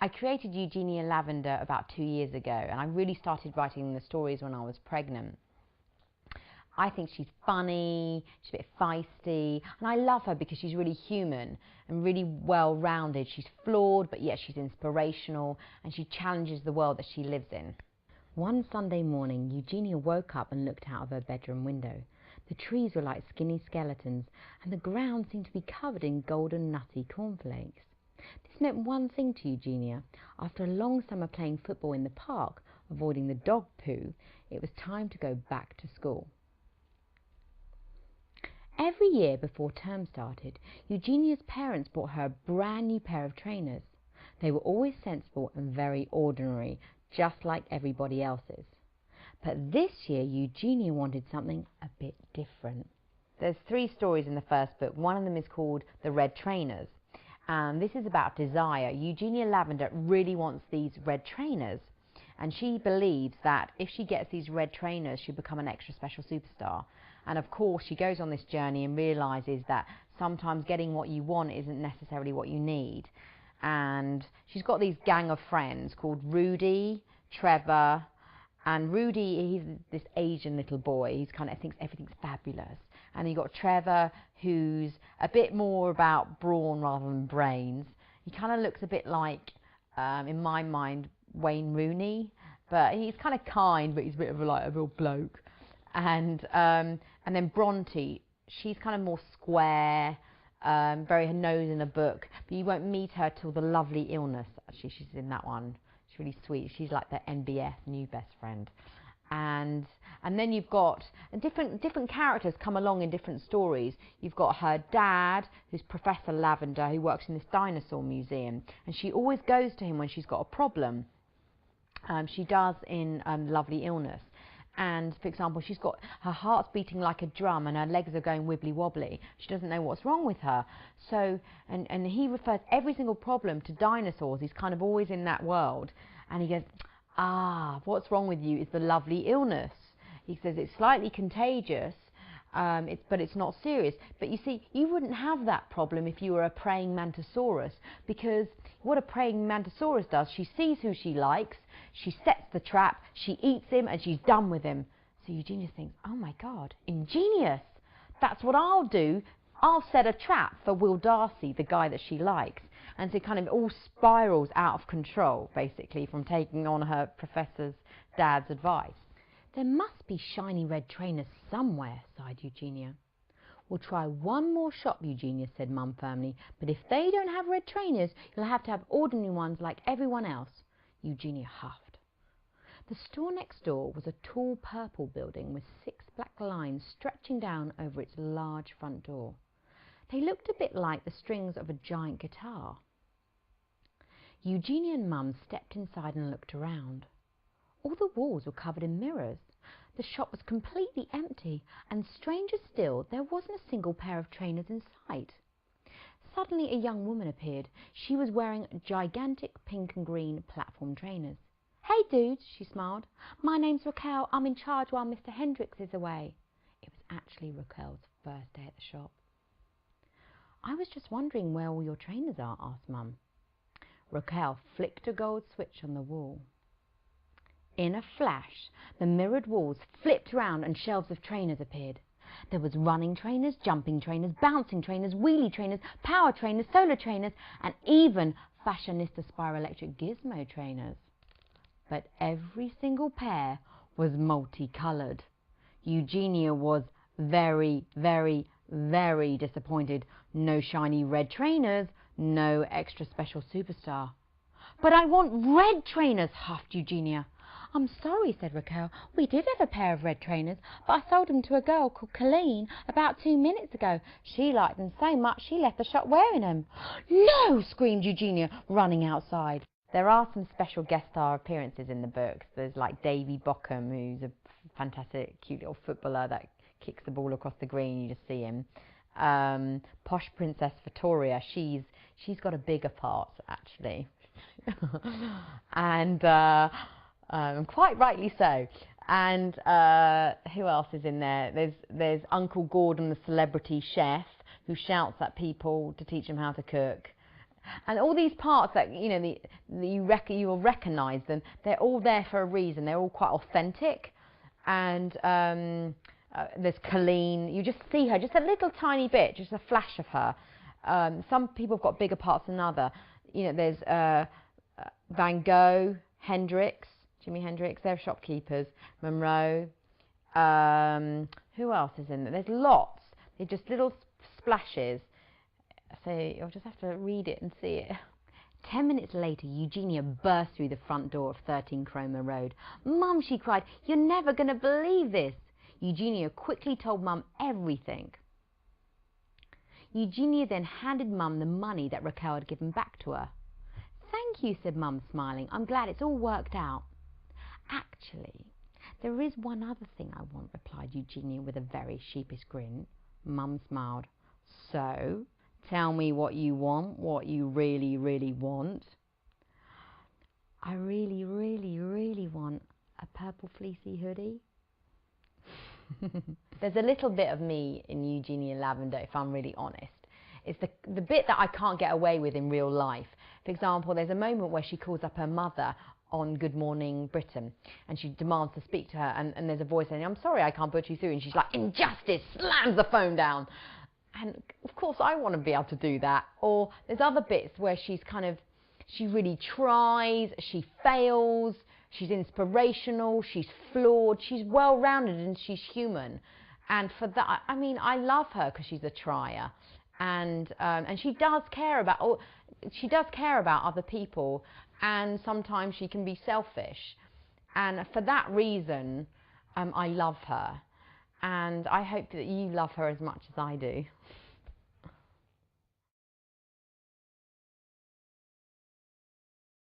I created Ugenia Lavender about 2 years ago, and I really started writing the stories when I was pregnant. I think she's funny, she's a bit feisty, and I love her because she's really human and really well-rounded. She's flawed, but yet she's inspirational, and she challenges the world that she lives in. One Sunday morning, Ugenia woke up and looked out of her bedroom window. The trees were like skinny skeletons, and the ground seemed to be covered in golden nutty cornflakes. This meant one thing to Ugenia. After a long summer playing football in the park, avoiding the dog poo, it was time to go back to school. Every year before term started, Eugenia's parents bought her a brand new pair of trainers. They were always sensible and very ordinary, just like everybody else's. But this year, Ugenia wanted something a bit different. There's 3 stories in the first book. One of them is called The Red Trainers. This is about desire. Ugenia Lavender really wants these red trainers, and she believes that if she gets these red trainers, she'll become an extra special superstar. And of course, she goes on this journey and realizes that sometimes getting what you want isn't necessarily what you need. And she's got these gang of friends called Rudy, Trevor, and Rudy, he's this Asian little boy. He's kind of thinks everything's fabulous. And you've got Trevor, who's a bit more about brawn rather than brains. He kind of looks a bit like, in my mind, Wayne Rooney, but he's kind of kind, but he's a bit of a real bloke. And then Bronte, she's kind of more square, very her nose in a book, but you won't meet her till The Lovely Illness. Actually, she's in that one. She's really sweet. She's like the NBS, new best friend. And then you've got different characters come along in different stories. You've got her dad, who's Professor Lavender, who works in this dinosaur museum, and she always goes to him when she's got a problem. She does in Lovely Illness. And, for example, she's got her heart's beating like a drum and her legs are going wibbly wobbly. She doesn't know what's wrong with her. So, and he refers every single problem to dinosaurs. He's kind of always in that world. And he goes, what's wrong with you is the lovely illness. He says it's slightly contagious, but it's not serious. But you see, you wouldn't have that problem if you were a praying mantisaurus, because what a praying mantisaurus does, she sees who she likes, she sets the trap, she eats him, and she's done with him. So Eugenia thinks, oh my God, ingenious. That's what I'll do. I'll set a trap for Will Darcy, the guy that she likes. And so it kind of all spirals out of control, basically, from taking on her professor's dad's advice. There must be shiny red trainers somewhere, sighed Eugenia. We'll try one more shop, Eugenia said, Mum firmly, but if they don't have red trainers, you'll have to have ordinary ones like everyone else. Eugenia huffed. The store next door was a tall purple building with 6 black lines stretching down over its large front door. They looked a bit like the strings of a giant guitar. Eugenia and Mum stepped inside and looked around. All the walls were covered in mirrors. The shop was completely empty, and stranger still, there wasn't a single pair of trainers in sight. Suddenly a young woman appeared. She was wearing gigantic pink and green platform trainers. Hey dudes, she smiled. My name's Raquel. I'm in charge while Mr. Hendricks is away. It was actually Raquel's first day at the shop. I was just wondering where all your trainers are, asked Mum. Raquel flicked a gold switch on the wall. In a flash, the mirrored walls flipped round and shelves of trainers appeared. There was running trainers, jumping trainers, bouncing trainers, wheelie trainers, power trainers, solar trainers, and even fashionista spiroelectric gizmo trainers. But every single pair was multicoloured. Eugenia was very, very, very disappointed. No shiny red trainers, no extra special superstar. But I want red trainers, huffed Eugenia. I'm sorry, said Raquel. We did have a pair of red trainers, but I sold them to a girl called Colleen about 2 minutes ago. She liked them so much she left the shop wearing them. No, screamed Eugenia, running outside. There are some special guest star appearances in the books. There's like Davy Bockham, who's a fantastic, cute little footballer that kicks the ball across the green. You just see him. Posh Princess Vittoria, she's got a bigger part, actually. And quite rightly so. And who else is in there? There's Uncle Gordon, the celebrity chef, who shouts at people to teach them how to cook. And all these parts that, you know, you will recognise them, they're all there for a reason. They're all quite authentic. And there's Colleen. You just see her, just a little tiny bit, just a flash of her. Some people have got bigger parts than other. You know, there's Van Gogh, Hendrix, Jimi Hendrix, they're shopkeepers. Monroe. Who else is in there? There's lots. They're just little splashes. So you'll just have to read it and see it. 10 minutes later, Ugenia burst through the front door of 13 Cromer Road. "Mum," she cried, "you're never going to believe this." Ugenia quickly told Mum everything. Ugenia then handed Mum the money that Raquel had given back to her. "Thank you," said Mum, smiling. "I'm glad it's all worked out." "Actually, there is one other thing I want," replied Ugenia with a very sheepish grin. Mum smiled. "So? Tell me what you want, what you really, really want." "I really, really, really want a purple fleecy hoodie." There's a little bit of me in Ugenia Lavender, if I'm really honest. It's the bit that I can't get away with in real life. For example, there's a moment where she calls up her mother on Good Morning Britain, and she demands to speak to her, and there's a voice saying, "I'm sorry, I can't put you through," and she's like, "Injustice!" slams the phone down. And of course I want to be able to do that. Or there's other bits where she really tries, she fails, she's inspirational, she's flawed, she's well-rounded, and she's human. And for that, I mean, I love her because she's a trier, and she does care about other people, and sometimes she can be selfish. And for that reason, I love her. And I hope that you love her as much as I do.